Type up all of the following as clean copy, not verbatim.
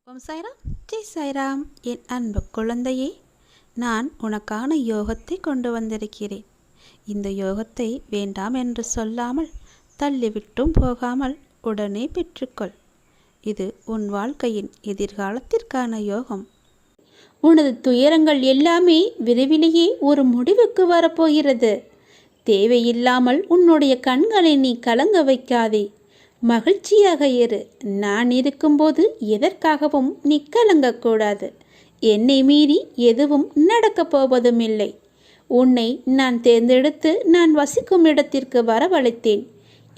ஓம் சாய்ராம், ஜெய் சாய்ராம். என் அன்பு குழந்தையே, நான் உனக்கான யோகத்தை கொண்டு வந்திருக்கிறேன். இந்த யோகத்தை வேண்டாம் என்று சொல்லாமல், தள்ளிவிட்டும் போகாமல் உடனே பெற்றுக்கொள். இது உன் வாழ்க்கையின் எதிர்காலத்திற்கான யோகம். உனது துயரங்கள் எல்லாமே விரைவிலேயே ஒரு முடிவுக்கு வரப்போகிறது. தேவையில்லாமல் உன்னுடைய கண்களை நீ கலங்க வைக்காதே. மகிழ்ச்சியாக இரு. நான் இருக்கும்போது எதற்காகவும் நீ கலங்கக்கூடாது. என்னை மீறி எதுவும் நடக்கப் போவதும் இல்லை. உன்னை நான் தேர்ந்தெடுத்து நான் வசிக்கும் இடத்திற்கு வரவழைத்தேன்.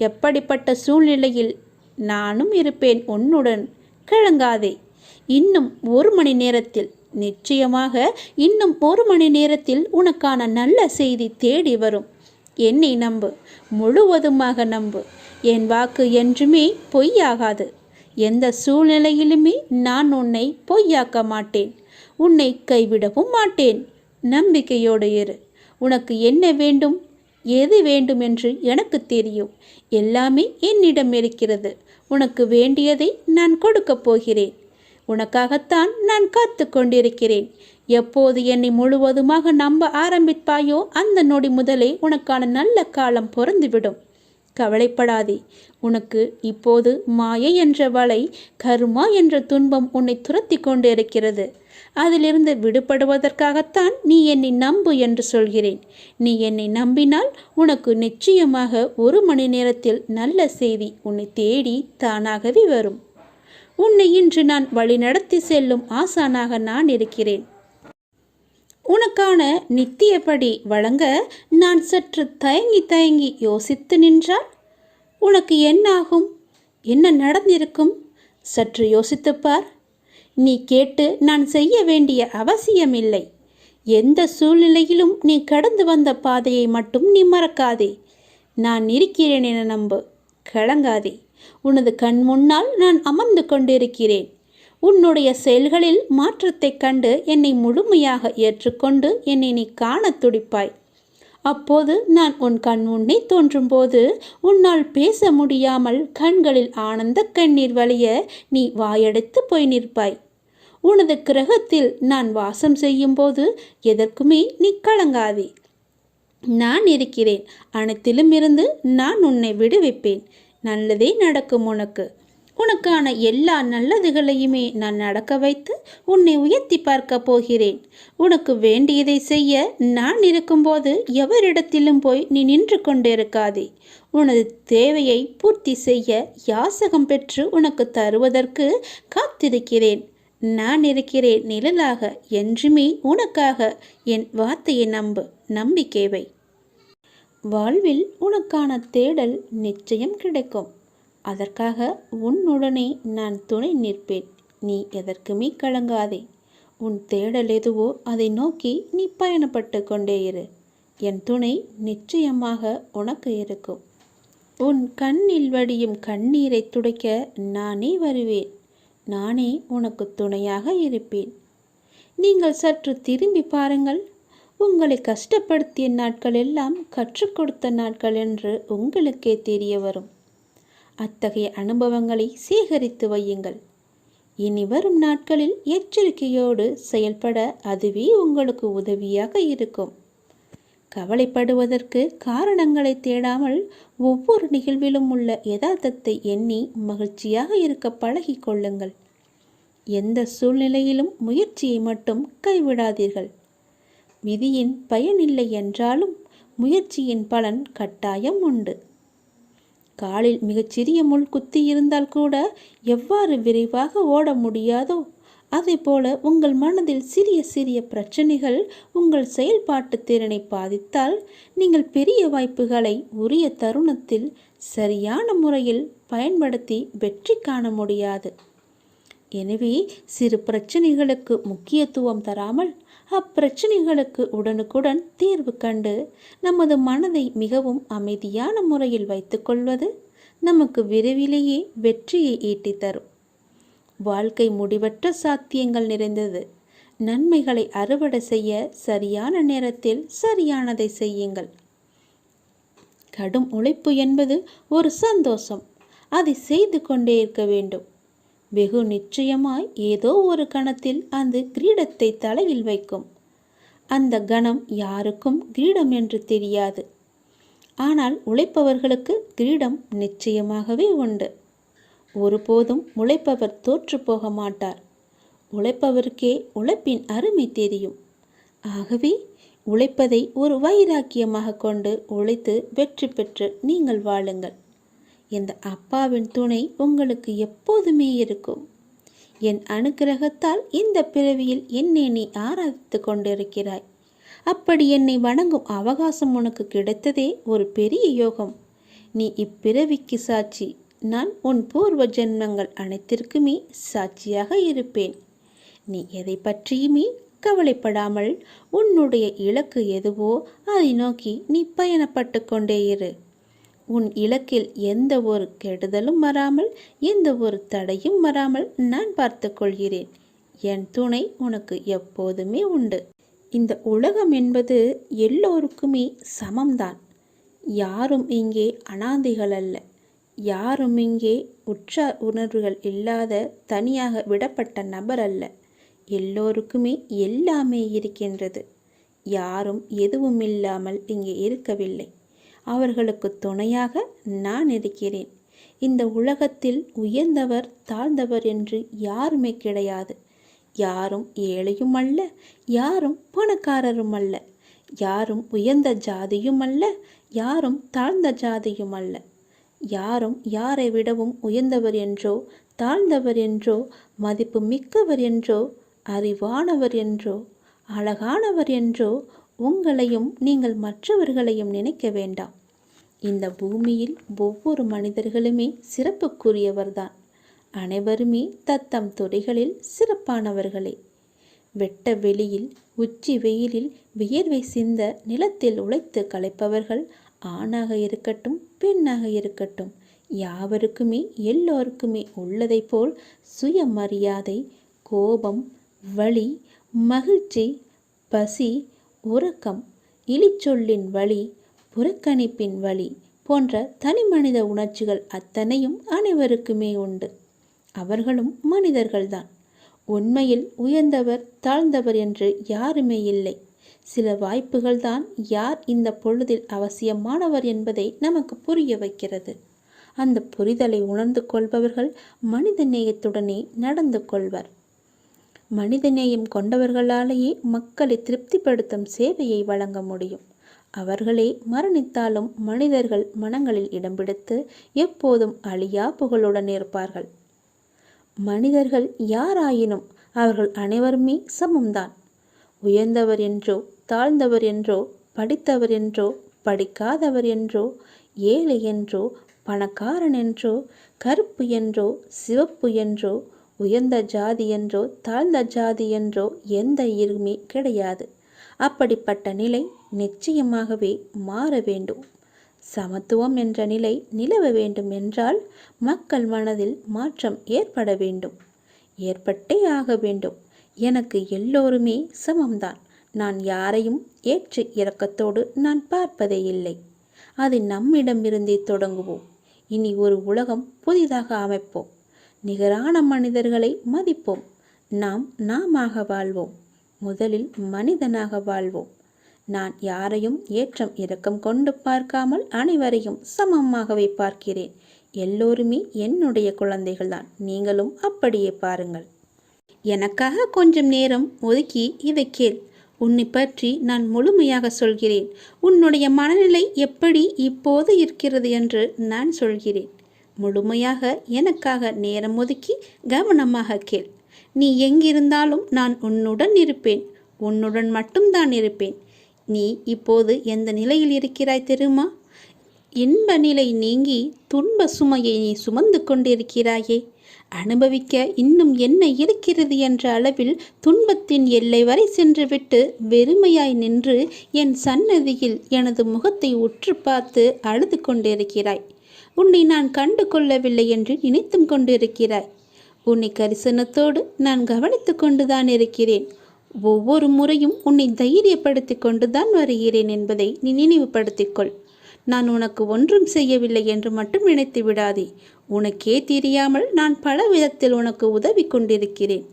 எப்படிப்பட்ட சூழ்நிலையில் நானும் இருப்பேன் உன்னுடன். கலங்காதே. இன்னும் 1 மணி நேரத்தில், நிச்சயமாக இன்னும் 1 மணி நேரத்தில் உனக்கான நல்ல செய்தி தேடி வரும். என்னை நம்பு, முழுவதுமாக நம்பு. என் வாக்கு என்றுமே பொய்யாகாது. எந்த சூழ்நிலையிலுமே நான் உன்னை பொய்யாக்க மாட்டேன். உன்னை கைவிடவும் மாட்டேன். நம்பிக்கையோடு இரு. உனக்கு என்ன வேண்டும், எது வேண்டும் என்று எனக்கு தெரியும். எல்லாமே என்னிடம் இருக்கிறது. உனக்கு வேண்டியதை நான் கொடுக்கப் போகிறேன். உனக்காகத்தான் நான் காத்து கொண்டிருக்கிறேன். எப்போது என்னை முழுவதுமாக நம்ப ஆரம்பிப்பாயோ அந்த நொடி முதலே உனக்கான நல்ல காலம் பொறந்துவிடும். கவலைப்படாதே. உனக்கு இப்போது மாயை என்ற வலை, கர்மா என்ற துன்பம் உன்னை துரத்தி கொண்டு இருக்கிறது. அதிலிருந்து விடுபடுவதற்காகத்தான் நீ என்னை நம்பு என்று சொல்கிறேன். நீ என்னை நம்பினால் உனக்கு நிச்சயமாக 1 மணி நேரத்தில் நல்ல செய்தி உன்னை தேடி தானாகவே வரும். உன்னை இன்று நான் வழிநடத்தி செல்லும் ஆசானாக நான் இருக்கிறேன். உனக்கான நித்தியப்படி வழங்க நான் சற்று தயங்கி யோசித்து நின்றால் உனக்கு என்னாகும், என்ன நடந்திருக்கும்? சற்று யோசித்துப்பார். நீ கேட்டு நான் செய்ய வேண்டிய அவசியமில்லை. எந்த சூழ்நிலையிலும் நீ கடந்து வந்த பாதையை மட்டும் நீ மறக்காதே. நான் இருக்கிறேன் என நம்பு. கலங்காதே. உனது கண் முன்னால் நான் அமர்ந்து கொண்டிருக்கிறேன். உன்னுடைய செயல்களில் மாற்றத்தைக் கண்டு என்னை முழுமையாக ஏற்றுக்கொண்டு என்னை நீ காண துடிப்பாய். அப்போது நான் உன் கண் முன்னே தோன்றும்போது உன்னால் பேச முடியாமல் கண்களில் ஆனந்த கண்ணீர் வழிய நீ வாயடைத்து போய் நிற்பாய். உனது கிரகத்தில் நான் வாசம் செய்யும்போது எதற்குமே நீ கலங்காதே. நான் இருக்கிறேன். அனைத்திலும் இருந்து நான் உன்னை விடுவிப்பேன். நல்லதே நடக்கும். உனக்கான எல்லா நல்லதுகளையுமே நான் நடக்க வைத்து உன்னை உயர்த்தி பார்க்க போகிறேன். உனக்கு வேண்டியதை செய்ய நான் இருக்கும்போது எவரிடத்திலும் போய் நீ நின்று கொண்டிருக்காதே. உனது தேவையை பூர்த்தி செய்ய யாசகம் பெற்று உனக்கு தருவதற்கு காத்திருக்கிறேன். நான் இருக்கிறேன் நிழலாக. என்றுமே உனக்காக. என் வார்த்தையை நம்பு. நம்பிக்கை வை. வாழ்வில் உனக்கான தேடல் நிச்சயம் கிடைக்கும். அதற்காக உன்னுடனே நான் துணை நிற்பேன். நீ எதற்குமே கலங்காதே. உன் தேடல் எதுவோ அதை நோக்கி நீ பயணப்பட்டு கொண்டே இரு. என் துணை நிச்சயமாக உனக்கு இருக்கும். உன் கண்ணில் வடியும் கண்ணீரை துடைக்க நானே வருவேன். நானே உனக்கு துணையாக இருப்பேன். நீங்கள் சற்று திரும்பி பாருங்கள். உங்களை கஷ்டப்படுத்திய நாட்கள் எல்லாம் கற்றுக் கொடுத்த நாட்கள் என்று உங்களுக்கே தெரிய வரும். அத்தகைய அனுபவங்களை சேகரித்து வையுங்கள். இனி வரும் நாட்களில் எச்சரிக்கையோடு செயல்பட அதுவே உங்களுக்கு உதவியாக இருக்கும். கவலைப்படுவதற்கு காரணங்களை தேடாமல் ஒவ்வொரு நிகழ்விலும் உள்ள யதார்த்தத்தை எண்ணி மகிழ்ச்சியாக இருக்க பழகி கொள்ளுங்கள். எந்த சூழ்நிலையிலும் முயற்சியை மட்டும் கைவிடாதீர்கள். விதியின் பயனில்லை என்றாலும் முயற்சியின் பலன் கட்டாயம் உண்டு. காலில் மிகச்சிறிய முள் குத்தி இருந்தால் கூட எவ்வாறு விரைவாக ஓட முடியாதோ அதே போல உங்கள் மனதில் சிறிய சிறிய பிரச்சனைகள் உங்கள் செயல்பாட்டு திறனை பாதித்தால் நீங்கள் பெரிய வாய்ப்புகளை உரிய தருணத்தில் சரியான முறையில் பயன்படுத்தி வெற்றி காண முடியாது. எனவே சிறு பிரச்சனைகளுக்கு முக்கியத்துவம் தராமல் அப்பிரச்சனைகளுக்கு உடனுக்குடன் தீர்வு கண்டு நமது மனதை மிகவும் அமைதியான முறையில் வைத்துக்கொள்வது நமக்கு விரைவிலேயே வெற்றியை ஈட்டித் தரும். வாழ்க்கை முடிவற்ற சாத்தியங்கள் நிறைந்தது. நன்மைகளை அறுவடை செய்ய சரியான நேரத்தில் சரியானதை செய்யுங்கள். கடும் உழைப்பு என்பது ஒரு சந்தோஷம். அதை செய்து கொண்டே இருக்க வேண்டும். வெகு நிச்சயமாய் ஏதோ ஒரு கணத்தில் அந்த கிரீடத்தை தலையில் வைக்கும். அந்த கணம் யாருக்கும் கிரீடம் என்று தெரியாது. ஆனால் உழைப்பவர்களுக்கு கிரீடம் நிச்சயமாகவே உண்டு. ஒருபோதும் உழைப்பவர் தோற்று போக மாட்டார். உழைப்பவருக்கே உழைப்பின் அருமை தெரியும். ஆகவே உழைப்பதை ஒரு வைராக்கியமாக கொண்டு உழைத்து வெற்றி பெற்று நீங்கள் வாழுங்கள். இந்த அப்பாவின் துணை உங்களுக்கு எப்போதுமே இருக்கும். என் அனுக்கிரகத்தால் இந்த பிறவியில் என்னை நீ ஆராதித்து கொண்டிருக்கிறாய். அப்படி என்னை வணங்கும் அவகாசம் உனக்கு கிடைத்ததே ஒரு பெரிய யோகம். நீ இப்பிறவிக்கு சாட்சி. நான் உன் பூர்வ ஜென்மங்கள் அனைத்திற்குமே சாட்சியாக இருப்பேன். நீ எதை பற்றியுமே கவலைப்படாமல் உன்னுடைய இலக்கு எதுவோ அதை நோக்கி நீ பயணப்பட்டு கொண்டே இரு. உன் இலக்கில் எந்த ஒரு கெடுதலும் வராமல், எந்த ஒரு தடையும் வராமல் நான் பார்த்து கொள்கிறேன். என் துணை உனக்கு எப்போதுமே உண்டு. இந்த உலகம் என்பது எல்லோருக்குமே சமம்தான். யாரும் இங்கே அனாதைகள் அல்ல. யாரும் இங்கே உற்றார் உணர்வுகள் இல்லாத தனியாக விடப்பட்ட நபர் அல்ல. எல்லோருக்குமே எல்லாமே இருக்கின்றது. யாரும் எதுவும் இல்லாமல் இங்கே இருக்கவில்லை. அவர்களுக்கு துணையாக நான் இருக்கிறேன். இந்த உலகத்தில் உயர்ந்தவர் தாழ்ந்தவர் என்று யாருமே கிடையாது. யாரும் ஏழையும் அல்ல, யாரும் பணக்காரரும் அல்ல. யாரும் உயர்ந்த ஜாதியும் அல்ல, யாரும் தாழ்ந்த ஜாதியும் அல்ல. யாரும் யாரை விடவும் உயர்ந்தவர் என்றோ தாழ்ந்தவர் என்றோ மதிப்பு மிக்கவர் என்றோ அறிவானவர் என்றோ அழகானவர் என்றோ உங்களையும் நீங்கள் மற்றவர்களையும் நினைக்க வேண்டாம். இந்த பூமியில் ஒவ்வொரு மனிதர்களுமே சிறப்புக்குரியவர்தான். அனைவருமே தத்தம் துறைகளில் சிறப்பானவர்களே. வெட்ட வெளியில் உச்சி வெயிலில் வியர்வை சிந்த நிலத்தில் உழைத்து களைப்பவர்கள் ஆணாக இருக்கட்டும் பெண்ணாக இருக்கட்டும், யாவருக்குமே எல்லோருக்குமே உள்ளதை போல் சுயமரியாதை, கோபம், வலி, மகிழ்ச்சி, பசி, உறக்கம், இழிச்சொல்லின் வலி, புறக்கணிப்பின் வலி போன்ற தனிமனித உணர்ச்சிகள் அத்தனையும் அனைவருக்குமே உண்டு. அவர்களும் மனிதர்கள்தான். உண்மையில் உயர்ந்தவர் தாழ்ந்தவர் என்று யாருமே இல்லை. சில வாய்ப்புகள்தான் யார் இந்த பொழுதில் அவசியமானவர் என்பதை நமக்கு புரிய வைக்கிறது. அந்த புரிதலை உணர்ந்து கொள்பவர்கள் மனித நேயத்துடனே நடந்து கொள்வர். மனிதநேயம் கொண்டவர்களாலேயே மக்களை திருப்திப்படுத்தும் சேவையை வழங்க முடியும். அவர்களே மரணித்தாலும் மனிதர்கள் மனங்களில் இடம் பிடித்து எப்போதும் அழியா புகழுடன் இருப்பார்கள். மனிதர்கள் யாராயினும் அவர்கள் அனைவருமே சமம்தான். உயர்ந்தவர் என்றோ தாழ்ந்தவர் என்றோ படித்தவர் என்றோ படிக்காதவர் என்றோ ஏழை என்றோ பணக்காரன் என்றோ கருப்பு என்றோ சிவப்பு என்றோ உயர்ந்த ஜாதி என்றோ தாழ்ந்த ஜாதி என்றோ எந்த இருமே கிடையாது. அப்படிப்பட்ட நிலை நிச்சயமாகவே மாற வேண்டும். சமத்துவம் என்ற நிலை நிலவ வேண்டும் என்றால் மக்கள் மனதில் மாற்றம் ஏற்பட வேண்டும். ஏற்பட்டே ஆக வேண்டும். எனக்கு எல்லோருமே சமம்தான். நான் யாரையும் ஏற்று இரக்கத்தோடு நான் பார்ப்பதே இல்லை. அது நம்மிடமிருந்தே தொடங்குவோம். இனி ஒரு உலகம் புதிதாக அமைப்போம். நிகரான மனிதர்களை மதிப்போம். நாமாக வாழ்வோம். முதலில் மனிதனாக வாழ்வோம். நான் யாரையும் ஏற்றம் இரக்கம் கொண்டு பார்க்காமல் அனைவரையும் சமமாகவே பார்க்கிறேன். எல்லோருமே என்னுடைய குழந்தைகள்தான். நீங்களும் அப்படியே பாருங்கள். எனக்காக கொஞ்சம் நேரம் ஒதுக்கி இதை கேள். உன்னை பற்றி நான் முழுமையாக சொல்கிறேன். உன்னுடைய மனநிலை எப்படி இப்போது இருக்கிறது என்று நான் சொல்கிறேன். முழுமையாக எனக்காக நேரம் ஒதுக்கி கவனமாக கேள். நீ எங்கிருந்தாலும் நான் உன்னுடன் இருப்பேன். உன்னுடன் மட்டும்தான் இருப்பேன். நீ இப்போது எந்த நிலையில் இருக்கிறாய் தெரியுமா? இன்ப நிலை நீங்கி துன்ப சுமையை நீ சுமந்து கொண்டிருக்கிறாயே. அனுபவிக்க இன்னும் என்ன இருக்கிறது என்ற அளவில் துன்பத்தின் எல்லை வரை சென்றுவிட்டு வெறுமையாய் நின்று என் சன்னதியில் எனது முகத்தை உற்று பார்த்து அழுது கொண்டிருக்கிறாய். உன்னை நான் கண்டு கொள்ளவில்லை என்று நினைத்தும் கொண்டிருக்கிறாய். உன்னை கரிசனத்தோடு நான் கவனித்து கொண்டுதான் இருக்கிறேன். ஒவ்வொரு முறையும் உன்னை தைரியப்படுத்தி கொண்டுதான் வருகிறேன் என்பதை நீ நினைவுபடுத்திக்கொள். நான் உனக்கு ஒன்றும் செய்யவில்லை என்று மட்டும் நினைத்து விடாதே. உனக்கே தெரியாமல் நான் பல விதத்தில் உனக்கு உதவி கொண்டிருக்கிறேன்.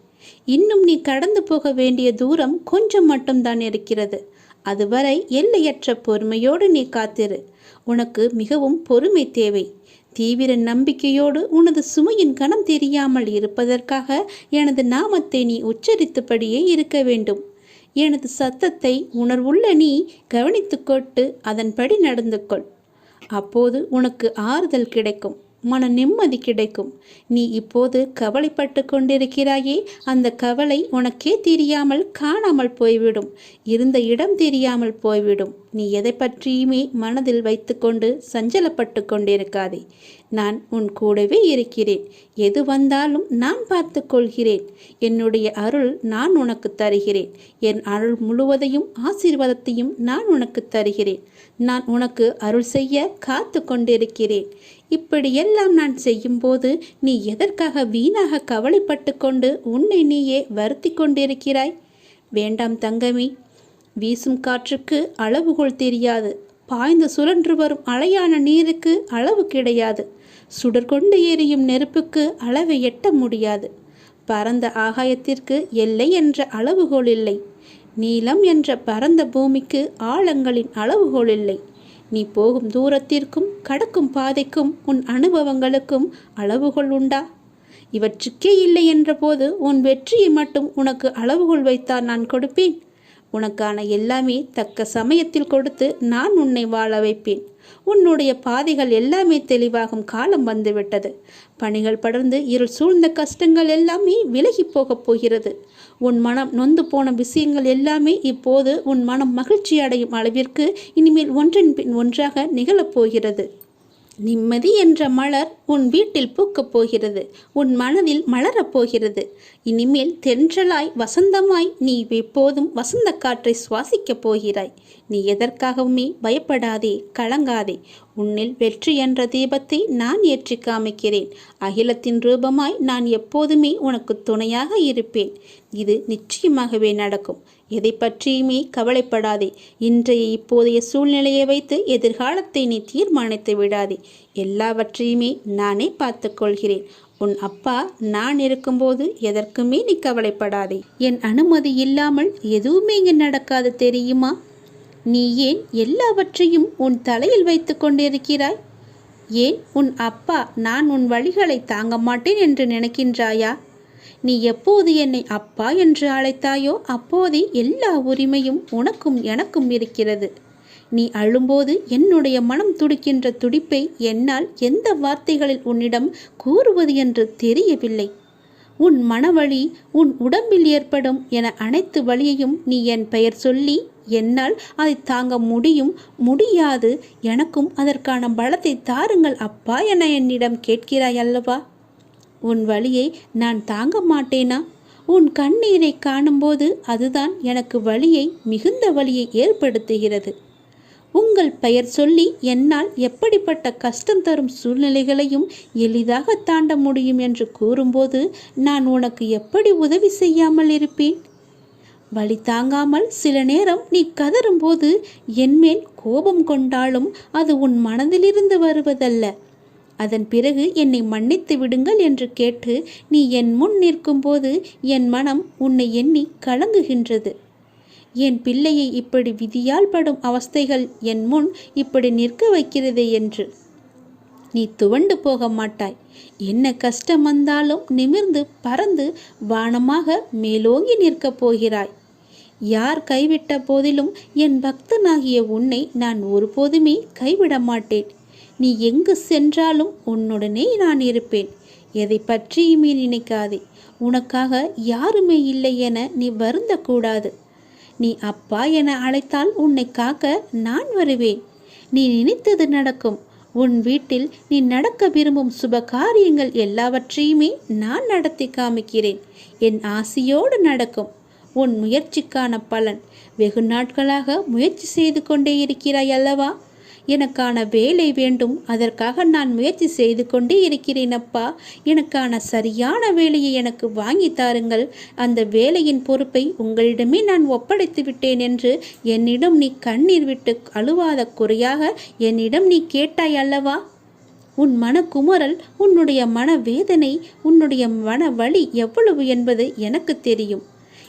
இன்னும் நீ கடந்து போக வேண்டிய தூரம் கொஞ்சம் மட்டும்தான் இருக்கிறது. அதுவரை எல்லையற்ற பொறுமையோடு நீ காத்திரு. உனக்கு மிகவும் பொறுமை தேவை. தீவிர நம்பிக்கையோடு உனது சுமையின் கணம் தெரியாமல் இருப்பதற்காக எனது நாமத்தை நீ உச்சரித்தபடியே இருக்க வேண்டும். எனது சத்தத்தை உணர்வுள்ள நீ கவனித்து கொண்டு அதன்படி நடந்து கொள். அப்போது உனக்கு ஆறுதல் கிடைக்கும், மன நிம்மதி கிடைக்கும். நீ இப்போது கவலைப்பட்டு கொண்டிருக்கிறாயே, அந்த கவலை உனக்கே தெரியாமல் காணாமல் போய்விடும். இருந்த இடம் தெரியாமல் போய்விடும். நீ எதை பற்றியுமே மனதில் வைத்துக்கொண்டு சஞ்சலப்பட்டு கொண்டிருக்காதே. நான் உன் கூடவே இருக்கிறேன். எது வந்தாலும் நான் பார்த்து கொள்கிறேன். என்னுடைய அருள் நான் உனக்கு தருகிறேன். என் அருள் முழுவதையும் ஆசீர்வாதத்தையும் நான் உனக்கு தருகிறேன். நான் உனக்கு அருள் செய்ய காத்து கொண்டிருக்கிறேன். இப்படியெல்லாம் நான் செய்யும்போது நீ எதற்காக வீணாக கவலைப்பட்டு கொண்டு உன்னை நீயே வருத்தி கொண்டிருக்கிறாய்? வேண்டாம் தங்கமே. வீசும் காற்றுக்கு அளவுகோல் தெரியாது. பாய்ந்து சுழன்று வரும் அலையான நீருக்கு அளவு கிடையாது. சுடர் கொண்டு எரியும் நெருப்புக்கு அளவை எட்ட முடியாது. பரந்த ஆகாயத்திற்கு எல்லை என்ற அளவுகோல் இல்லை. நீளம் என்ற பரந்த பூமிக்கு ஆழங்களின் அளவுகோல் இல்லை. நீ போகும் தூரத்திற்கும் கடக்கும் பாதைக்கும் உன் அனுபவங்களுக்கும் அளவுகோல் உண்டா? இவற்றுக்கே இல்லை என்றபோது உன் வெற்றியை மட்டும் உனக்கு அளவுகோல் வைத்தால் நான் கொடுப்பேன். உனக்கான எல்லாமே தக்க சமயத்தில் கொடுத்து நான் உன்னை வாழ வைப்பேன். உன்னுடைய பாதைகள் எல்லாமே தெளிவாகும் காலம் வந்துவிட்டது. பணிகள் படர்ந்து இருள் சூழ்ந்த கஷ்டங்கள் எல்லாமே விலகி போகப் போகிறது. உன் மனம் நொந்து போன விஷயங்கள் எல்லாமே இப்போது உன் மனம் மகிழ்ச்சி அடையும் அளவிற்கு இனிமேல் ஒன்றின் பின் ஒன்றாக நிகழப்போகிறது. நிம்மதி என்ற மலர் உன் வீட்டில் பூக்கப் போகிறது. உன் மனதில் மலரப் போகிறது. இனிமேல் தென்றலாய் வசந்தமாய் நீ எப்போதும் வசந்த காற்றை சுவாசிக்கப் போகிறாய். நீ எதற்காகவுமே பயப்படாதே, கலங்காதே. உன்னில் வெற்றி என்ற தீபத்தை நான் ஏற்றி காமிக்கிறேன். அகிலத்தின் ரூபமாய் நான் எப்போதுமே உனக்கு துணையாக இருப்பேன். இது நிச்சயமாகவே நடக்கும். எதை பற்றியுமே கவலைப்படாதே. இன்றைய இப்போதைய சூழ்நிலையை வைத்து எதிர்காலத்தை நீ தீர்மானித்து விடாதே. எல்லாவற்றையுமே நானே பார்த்து கொள்கிறேன். உன் அப்பா நான் இருக்கும்போது எதற்குமே நீ கவலைப்படாதே. என் அனுமதி இல்லாமல் எதுவுமே இங்கு நடக்காது தெரியுமா? நீ ஏன் எல்லாவற்றையும் உன் தலையில் வைத்து கொண்டிருக்கிறாய்? ஏன் உன் அப்பா நான் உன் வழிகளை தாங்க மாட்டேன் என்று நினைக்கின்றாயா? நீ எப்போது என்னை அப்பா என்று அழைத்தாயோ அப்போதே எல்லா உரிமையும் உனக்கும் எனக்கும் இருக்கிறது. நீ அழும்போது என்னுடைய மனம் துடிக்கின்ற துடிப்பை என்னால் எந்த வார்த்தைகளில் உன்னிடம் கூறுவது என்று தெரியவில்லை. உன் மனவழி, உன் உடம்பில் ஏற்படும் என அனைத்து வழியையும் நீ என் பெயர் சொல்லி என்னால் அதை தாங்க முடியாது, எனக்கும் அதற்கான பலத்தை தாருங்கள் அப்பா என என்னிடம் கேட்கிறாய் அல்லவா? உன் வலியை நான் தாங்க மாட்டேனா? உன் கண்ணீரை காணும்போது அதுதான் எனக்கு வலியை, மிகுந்த வலியை ஏற்படுத்துகிறது. உங்கள் பெயர் சொல்லி என்னால் எப்படிப்பட்ட கஷ்டம் தரும் சூழ்நிலைகளையும் எளிதாக தாண்ட முடியும் என்று கூறும்போது நான் உனக்கு எப்படி உதவி செய்யாமல் இருப்பேன்? வலி தாங்காமல் சில நேரம் நீ கதறும்போது என்மேல் கோபம் கொண்டாலும் அது உன் மனதிலிருந்து வருவதல்ல. அதன் பிறகு என்னை மன்னித்து விடுங்கள் என்று கேட்டு நீ என் முன் நிற்கும்போது என் மனம் உன்னை எண்ணி கலங்குகின்றது. என் பிள்ளையை இப்படி விதியால் படும் அவஸ்தைகள் என் முன் இப்படி நிற்க வைக்கிறதே என்று. நீ துவண்டு போக மாட்டாய். என்ன கஷ்டம் வந்தாலும் நிமிர்ந்து பறந்து வானமாக மேலோங்கி நிற்கப் போகிறாய். யார் கைவிட்ட போதிலும் என் பக்தனாகிய உன்னை நான் ஒருபோதுமே கைவிட மாட்டேன். நீ எங்கு சென்றாலும் உன்னுடனே நான் இருப்பேன். எதை பற்றியுமே நினைக்காதே. உனக்காக யாருமே இல்லை என நீ வருந்தக்கூடாது. நீ அப்பா என அழைத்தால் உன்னை காக்க நான் வருவேன். நீ நினைத்தது நடக்கும். உன் வீட்டில் நீ நடக்க விரும்பும் சுப காரியங்கள் எல்லாவற்றையுமே நான் நடத்தி காமிக்கிறேன். என் ஆசையோடு நடக்கும். உன் முயற்சிக்கான பலன். வெகு நாட்களாக முயற்சி செய்து கொண்டே இருக்கிறாய் அல்லவா? எனக்கான வேலை வேண்டும், அதற்காக நான் முயற்சி செய்து கொண்டே இருக்கிறேன் அப்பா. எனக்கான சரியான வேலையை எனக்கு வாங்கி தாருங்கள். அந்த வேலையின் பொறுப்பை உங்களிடமே நான் ஒப்படைத்து விட்டேன் என்று என்னிடம் நீ கண்ணீர் விட்டு அழுவாத குறையாக என்னிடம் நீ கேட்டாய் அல்லவா? உன் மனக்குமுறல், உன்னுடைய மனவேதனை, உன்னுடைய மன வலி எவ்வளவு என்பது எனக்கு தெரியும்.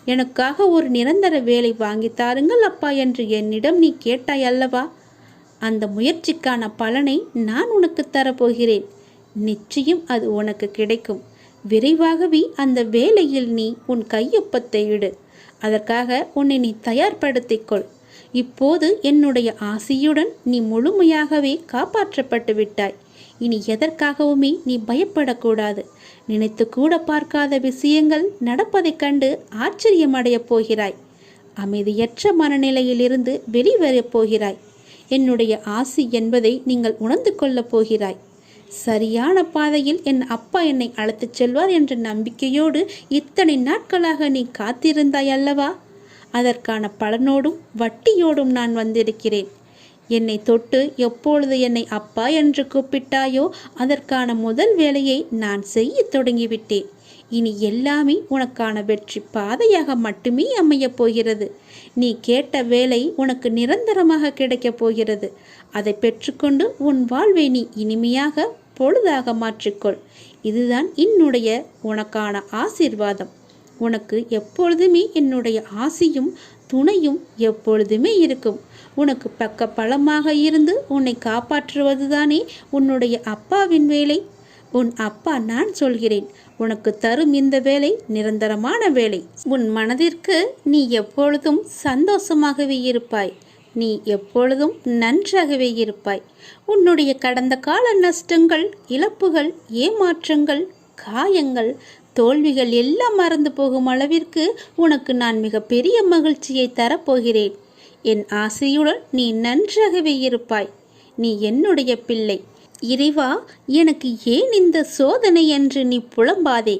எனக்காக ஒரு நிரந்தர வேலை வாங்கி தாருங்கள் அப்பா என்று என்னிடம் நீ கேட்டாய் அல்லவா? அந்த முயற்சிக்கான பலனை நான் உனக்கு தரப்போகிறேன். நிச்சயம் அது உனக்கு கிடைக்கும். விரைவாகவே அந்த வேலையில் நீ உன் கையொப்பத்தை இடு. அதற்காக உன்னை நீ தயார்படுத்திக்கொள். இப்போது என்னுடைய ஆசையுடன் நீ முழுமையாகவே காப்பாற்றப்பட்டு விட்டாய். இனி எதற்காகவுமே நீ பயப்படக்கூடாது. நினைத்து கூட பார்க்காத விஷயங்கள் நடப்பதைக் கண்டு ஆச்சரியமடையப் போகிறாய். அமைதியற்ற மனநிலையிலிருந்து வெளிவரப் போகிறாய். என்னுடைய ஆசி என்பதை நீங்கள் உணர்ந்து கொள்ளப் போகிறாய். சரியான பாதையில் என் அப்பா என்னை அழைத்துச் செல்வார் என்ற நம்பிக்கையோடு இத்தனை நாட்களாக நீ காத்திருந்தாய் அல்லவா? அதற்கான பலனோடும் வட்டியோடும் நான் வந்திருக்கிறேன். என்னை தொட்டு எப்பொழுது என்னை அப்பா என்று கூப்பிட்டாயோ அதற்கான முதல் வேலையை நான் செய்ய தொடங்கிவிட்டேன். இனி எல்லாமே உனக்கான வெற்றி பாதையாக மட்டுமே அமையப் போகிறது. நீ கேட்ட வேலை உனக்கு நிரந்தரமாக கிடைக்கப் போகிறது. அதை பெற்றுக்கொண்டு உன் வாழ்வை நீ இனிமையாக பொழுதாக மாற்றிக்கொள். இதுதான் என்னுடைய உனக்கான ஆசீர்வாதம். உனக்கு எப்பொழுதுமே என்னுடைய ஆசியும் துணையும் எப்பொழுதுமே இருக்கும். உனக்கு பக்க பலமாக இருந்து உன்னை காப்பாற்றுவதுதானே உன்னுடைய அப்பாவின் வேலை. உன் அப்பா நான் சொல்கிறேன். உனக்கு தரும் இந்த வேலை நிரந்தரமான வேலை. உன் மனதிற்கு நீ எப்பொழுதும் சந்தோஷமாகவே இருப்பாய். நீ எப்பொழுதும் நன்றாகவே இருப்பாய். உன்னுடைய கடந்த கால நஷ்டங்கள், இழப்புகள், ஏமாற்றங்கள், காயங்கள், தோல்விகள் எல்லாம் மறந்து போகும் அளவிற்கு உனக்கு நான் மிகப்பெரிய மகிழ்ச்சியை தரப்போகிறேன். என் ஆசையுடன் நீ நன்றாகவே இருப்பாய். நீ என்னுடைய பிள்ளை. இறைவா, எனக்கு ஏன் இந்த சோதனை என்று நீ புலம்பாதே.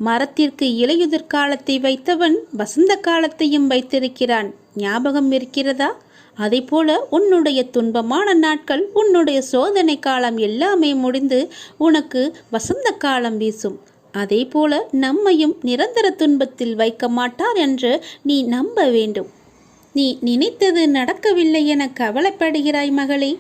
மரத்திற்கு இலையுதிர் காலத்தை வைத்தவன் வசந்த காலத்தையும் வைத்திருக்கிறான். ஞாபகம் இருக்கிறதா? அதேபோல உன்னுடைய துன்பமான நாட்கள், உன்னுடைய சோதனை காலம் எல்லாமே முடிந்து உனக்கு வசந்த காலம் வீசும். அதே போல நம்மையும் நிரந்தர துன்பத்தில் வைக்க மாட்டார் என்று நீ நம்ப வேண்டும். நீ நினைத்தது நடக்கவில்லை என கவலைப்படுகிறாய் மகளே.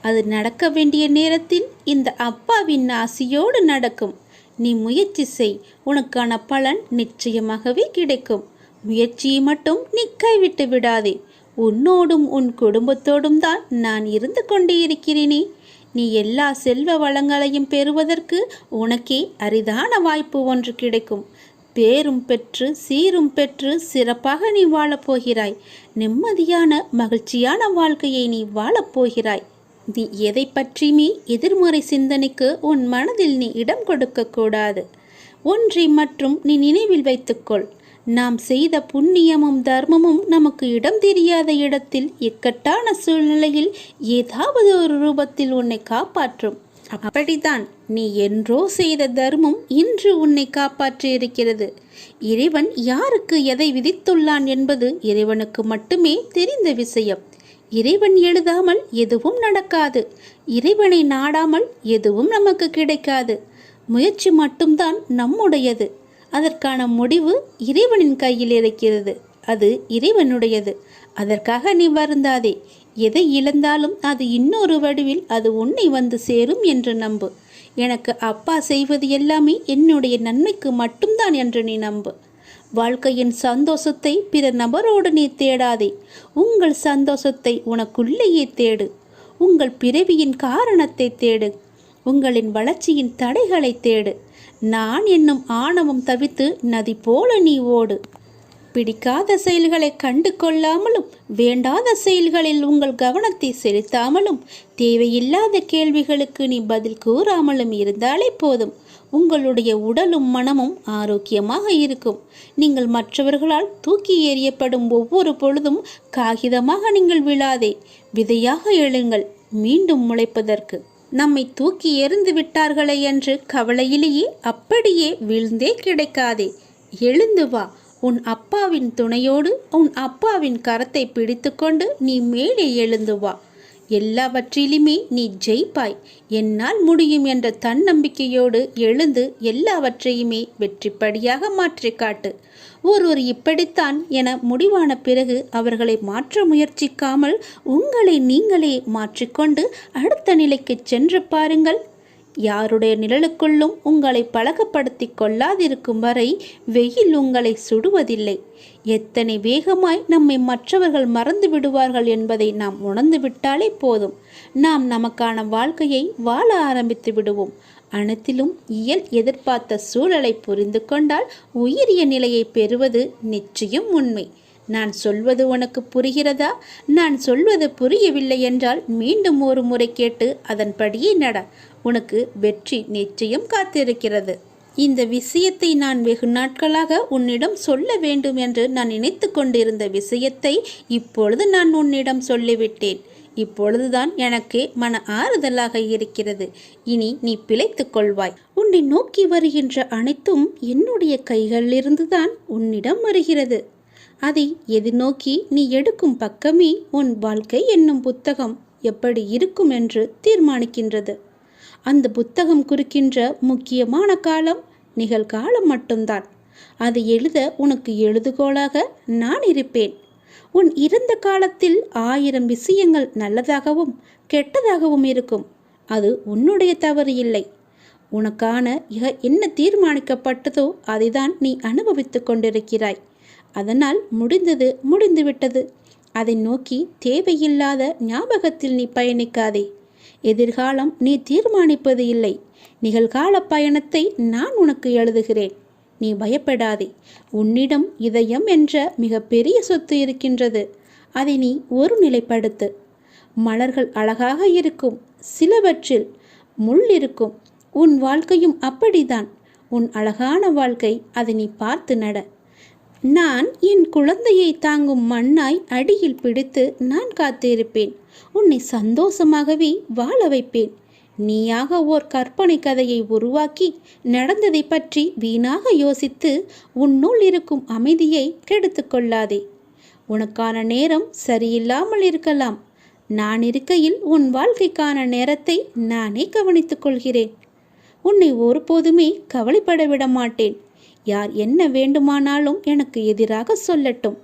அது நடக்க வேண்டிய நேரத்தில் இந்த அப்பாவின் ஆசியோடு நடக்கும். நீ முயற்சி செய். உனக்கான பலன் நிச்சயமாகவே கிடைக்கும். முயற்சியை மட்டும் நீ கைவிட்டு விடாதே. உன்னோடும் உன் குடும்பத்தோடும் தான் நான் இருந்து கொண்டே இருக்கிறேனே. நீ எல்லா செல்வ வளங்களையும் பெறுவதற்கு உனக்கே அரிதான வாய்ப்பு ஒன்று கிடைக்கும். பேரும் பெற்று சீரும் பெற்று சிறப்பாக நீ வாழப்போகிறாய். நிம்மதியான மகிழ்ச்சியான வாழ்க்கையை நீ வாழப்போகிறாய். நீ எதை பற்றியுமே எதிர்மறை சிந்தனைக்கு உன் மனதில் நீ இடம் கொடுக்கக்கூடாது. ஒன்றை மற்றும் நீ நினைவில் வைத்துக்கொள். நாம் செய்த புண்ணியமும் தர்மமும் நமக்கு இடம் தெரியாத இடத்தில் இக்கட்டான சூழ்நிலையில் ஏதாவது ஒரு ரூபத்தில் உன்னை காப்பாற்றும். அப்படித்தான் நீ என்றோ செய்த தர்மம் இன்று உன்னை காப்பாற்றி இருக்கிறது. இறைவன் யாருக்கு எதை விதித்துள்ளான் என்பது இறைவனுக்கு மட்டுமே தெரிந்த விஷயம். இறைவன் எழுதாமல் எதுவும் நடக்காது. இறைவனை நாடாமல் எதுவும் நமக்கு கிடைக்காது. முயற்சி மட்டும்தான் நம்முடையது. அதற்கான முடிவு இறைவனின் கையில் இருக்கிறது. அது இறைவனுடையது. அதற்காக நீ வருந்தாதே. எதை இழந்தாலும் அது இன்னொரு வடிவில் அது உன்னை வந்து சேரும் என்று நம்பு. எனக்கு அப்பா செய்வது எல்லாமே என்னுடைய நன்மைக்கு மட்டும்தான் என்று நீ நம்பு. வாழ்க்கையின் சந்தோஷத்தை பிற நபரோடு நீ தேடாதே. உங்கள் சந்தோஷத்தை உனக்குள்ளேயே தேடு. உங்கள் பிறவியின் காரணத்தை தேடு. உங்களின் வளர்ச்சியின் தடைகளை தேடு. நான் என்னும் ஆணவம் தவித்து நதி போல நீ ஓடு. பிடிக்காத செயல்களை கண்டு கொள்ளாமலும் வேண்டாத செயல்களில் உங்கள் கவனத்தை செலுத்தாமலும் தேவையில்லாத கேள்விகளுக்கு நீ பதில் கூறாமலும் இருந்தாலே போதும். உங்களுடைய உடலும் மனமும் ஆரோக்கியமாக இருக்கும். நீங்கள் மற்றவர்களால் தூக்கி எறியப்படும் ஒவ்வொரு பொழுதும் காகிதமாக நீங்கள் விழாதே. விதையாக எழுங்கள், மீண்டும் முளைப்பதற்கு. நம்மை தூக்கி எறிந்து விட்டார்களே என்று கவலையிலேயே அப்படியே வீழ்ந்தே கிடைக்காதே. எழுந்து வா. உன் அப்பாவின் துணையோடு உன் அப்பாவின் கரத்தை பிடித்து கொண்டு நீ மேலே எழுந்து வா. எல்லாவற்றிலுமே நீ ஜெயிப்பாய். என்னால் முடியும் என்ற தன்னம்பிக்கையோடு எழுந்து எல்லாவற்றையுமே வெற்றிப்படியாக மாற்றி காட்டு. ஒருவர் இப்படித்தான் என முடிவான பிறகு அவர்களை மாற்ற முயற்சிக்காமல் உங்களை நீங்களே மாற்றிக்கொண்டு அடுத்த நிலைக்கு சென்று பாருங்கள். யாருடைய நிழலுக்குள்ளும் உங்களை பழக்கப்படுத்தி கொள்ளாதிருக்கும் வரை வெயில் உங்களை சுடுவதில்லை. எத்தனை வேகமாய் நம்மை மற்றவர்கள் மறந்து விடுவார்கள் என்பதை நாம் உணர்ந்து விட்டாலே போதும். நாம் நமக்கான வாழ்க்கையை வாழ ஆரம்பித்து விடுவோம். அனைத்திலும் இயல் எதிர்பார்த்த சூழலை புரிந்து கொண்டால் உயரிய நிலையை பெறுவது நிச்சயம் உண்மை. நான் சொல்வது உனக்கு புரிகிறதா? நான் சொல்வது புரியவில்லை என்றால் மீண்டும் ஒரு முறை கேட்டு அதன்படியே நட. உனக்கு வெற்றி நிச்சயம் காத்திருக்கிறது. இந்த விஷயத்தை நான் வெகு நாட்களாக உன்னிடம் சொல்ல வேண்டும் என்று நான் நினைத்து கொண்டிருந்த விஷயத்தை இப்பொழுது நான் உன்னிடம் சொல்லிவிட்டேன். இப்பொழுதுதான் எனக்கு மன ஆறுதலாக இருக்கிறது. இனி நீ பிழைத்துக் கொள்வாய். உன்னை நோக்கி வருகின்ற அனைத்தும் என்னுடைய கைகளிலிருந்துதான் உன்னிடம் வருகிறது. அதை எதிர்நோக்கி நீ எடுக்கும் பக்கமே உன் வாழ்க்கை என்னும் புத்தகம் எப்படி இருக்கும் என்று தீர்மானிக்கின்றது. அந்த புத்தகம் குறிக்கின்ற முக்கியமான காலம் நிகழ்காலம் மட்டும்தான். அதை எழுத உனக்கு எழுதுகோலாக நான் இருப்பேன். உன் இறந்த காலத்தில் 1000 விஷயங்கள் நல்லதாகவும் கெட்டதாகவும் இருக்கும். அது உன்னுடைய தவறு இல்லை. உனக்கான என்ன தீர்மானிக்கப்பட்டதோ அதைதான் நீ அனுபவித்து கொண்டிருக்கிறாய். அதனால் முடிந்தது முடிந்துவிட்டது. அதை நோக்கி தேவையில்லாத ஞாபகத்தில் நீ பயணிக்காதே. எதிர்காலம் நீ தீர்மானிப்பது இல்லை. நிகழ்கால பயணத்தை நான் உனக்கு எழுதுகிறேன். நீ பயப்படாதே. உன்னிடம் இதயம் என்ற மிகப்பெரிய சொத்து இருக்கின்றது. அதை நீ ஒரு நிலைப்படுத்து. மலர்கள் அழகாக இருக்கும், சிலவற்றில் முள் இருக்கும். உன் வாழ்க்கையும் அப்படித்தான். உன் அழகான வாழ்க்கை. அதை நீ பார்த்து நட. நான் என் குழந்தையை தாங்கும் மண்ணாய் அடியில் பிடித்து நான் காத்திருப்பேன். உன்னை சந்தோஷமாகவே வாழ வைப்பேன். நீயாக ஓர் கற்பனை கதையை உருவாக்கி நடந்ததை பற்றி வீணாக யோசித்து உன்னுள் இருக்கும் அமைதியை கெடுத்து கொள்ளாதே. உனக்கான நேரம் சரியில்லாமல் இருக்கலாம். நான் இருக்கையில் உன் வாழ்க்கைக்கான நேரத்தை நானே கவனித்துக் கொள்கிறேன். உன்னை ஒருபோதுமே கவலைப்பட விட மாட்டேன். யார் என்ன வேண்டுமானாலும் எனக்கு எதிராக சொல்லட்டும்.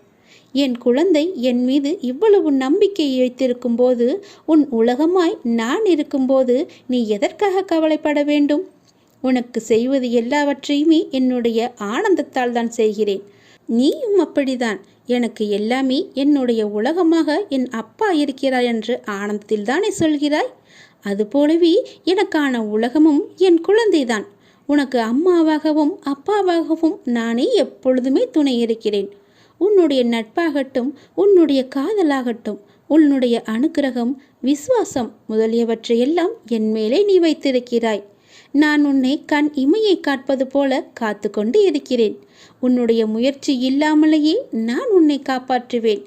என் குழந்தை என் மீது இவ்வளவு நம்பிக்கை வைத்திருக்கும் போது, உன் உலகமாய் நான் இருக்கும்போது நீ எதற்காக கவலைப்பட வேண்டும்? உனக்கு செய்வது எல்லாவற்றையுமே என்னுடைய ஆனந்தத்தால் தான் செய்கிறேன். நீயும் அப்படிதான். எனக்கு எல்லாமே என்னுடைய உலகமாக என் அப்பா இருக்கிறார் என்று ஆனந்தத்தில் தானே சொல்கிறாய். அதுபோலவே எனக்கான உலகமும் என் குழந்தைதான். உனக்கு அம்மாவாகவும் அப்பாவாகவும் நானே எப்பொழுதுமே துணை இருக்கிறேன். உன்னுடைய நட்பாகட்டும், உன்னுடைய காதலாகட்டும், உன்னுடைய அனுக்கிரகம், விசுவாசம் முதலியவற்றையெல்லாம் என் மேலே நீ வைத்திருக்கிறாய். நான் உன்னை கண் இமையை காப்பது போல காத்து கொண்டு இருக்கிறேன். உன்னுடைய முயற்சி இல்லாமலேயே நான் உன்னை காப்பாற்றுவேன்.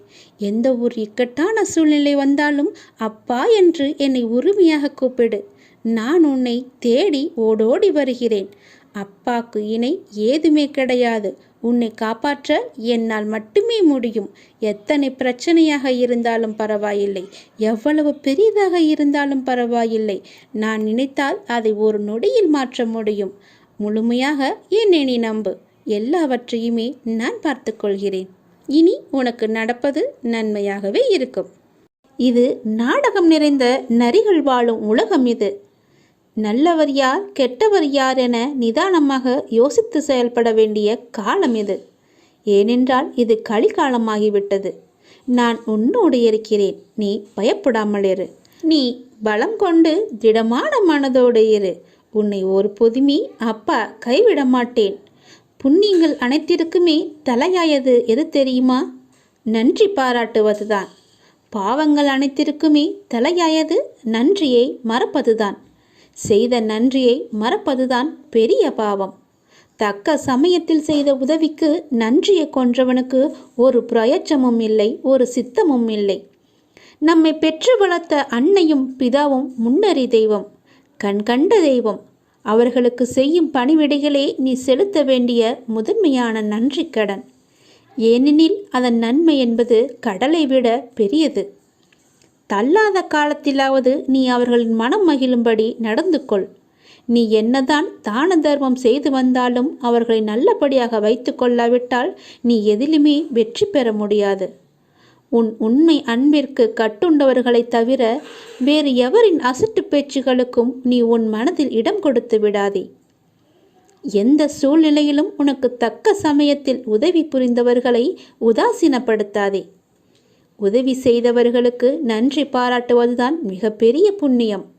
எந்த ஒரு இக்கட்டான சூழ்நிலை வந்தாலும் அப்பா என்று என்னை உரிமையாக கூப்பிடு. நான் உன்னை தேடி ஓடோடி வருகிறேன். அப்பாக்கு இணை ஏதுமே கிடையாது. உன்னை காப்பாற்ற என்னால் மட்டுமே முடியும். எத்தனை பிரச்சனையாக இருந்தாலும் பரவாயில்லை, எவ்வளவு பெரியதாக இருந்தாலும் பரவாயில்லை. நான் நினைத்தால் அதை ஒரு நொடியில் மாற்ற முடியும். முழுமையாக என்னை நீ நம்பு. எல்லாவற்றையுமே நான் பார்த்து கொள்கிறேன். இனி உனக்கு நடப்பது நன்மையாகவே இருக்கும். இது நாடகம் நிறைந்த நரிகள் வாழும் உலகம். இது நல்லவர் யார் கெட்டவர் யார் என நிதானமாக யோசித்து செயல்பட வேண்டிய காலம் இது. ஏனென்றால் இது கலிகாலமாகிவிட்டது. நான் உன்னோடு இருக்கிறேன். நீ பயப்படாமல் இரு. நீ பலம் கொண்டு திடமான மனதோடு இரு. உன்னை ஒரு பொதுமி அப்பா கைவிட மாட்டேன். புண்ணியங்கள் அனைத்திற்குமே தலையாயது எது தெரியுமா? நன்றி பாராட்டுவதுதான். பாவங்கள் அனைத்திற்குமே தலையாயது நன்றியை மறப்பதுதான். செய்த நன்றியை மறப்பதுதான் பெரிய பாவம். தக்க சமயத்தில் செய்த உதவிக்கு நன்றியை கொன்றவனுக்கு ஒரு பிரயோஜனமும் இல்லை, ஒரு சித்தமும் இல்லை. நம்மை பெற்று வளர்த்த அன்னையும் பிதாவும் முன்னறி தெய்வம், கண்கண்ட தெய்வம். அவர்களுக்கு செய்யும் பணிவிடைகளே நீ செலுத்த வேண்டிய முதன்மையான நன்றி கடன். ஏனெனில் அதன் நன்மை என்பது கடலை விட பெரியது. தள்ளாத காலத்திலாவது நீ அவர்களின் மனம் மகிழும்படி நடந்து கொள். நீ என்னதான் தான தர்மம் செய்து வந்தாலும் அவர்களை நல்லபடியாக வைத்து கொள்ளாவிட்டால் நீ எதிலுமே வெற்றி பெற முடியாது. உன் உண்மை அன்பிற்கு கட்டுண்டவர்களைத் தவிர வேறு எவரின் அசட்டு பேச்சுகளுக்கும் நீ உன் மனதில் இடம் கொடுத்து விடாதே. எந்த சூழ்நிலையிலும் உனக்கு தக்க சமயத்தில் உதவி புரிந்தவர்களை உதாசீனப்படுத்தாதே. உதவி செய்தவர்களுக்கு நன்றி பாராட்டுவதுதான் மிகப்பெரிய புண்ணியம்.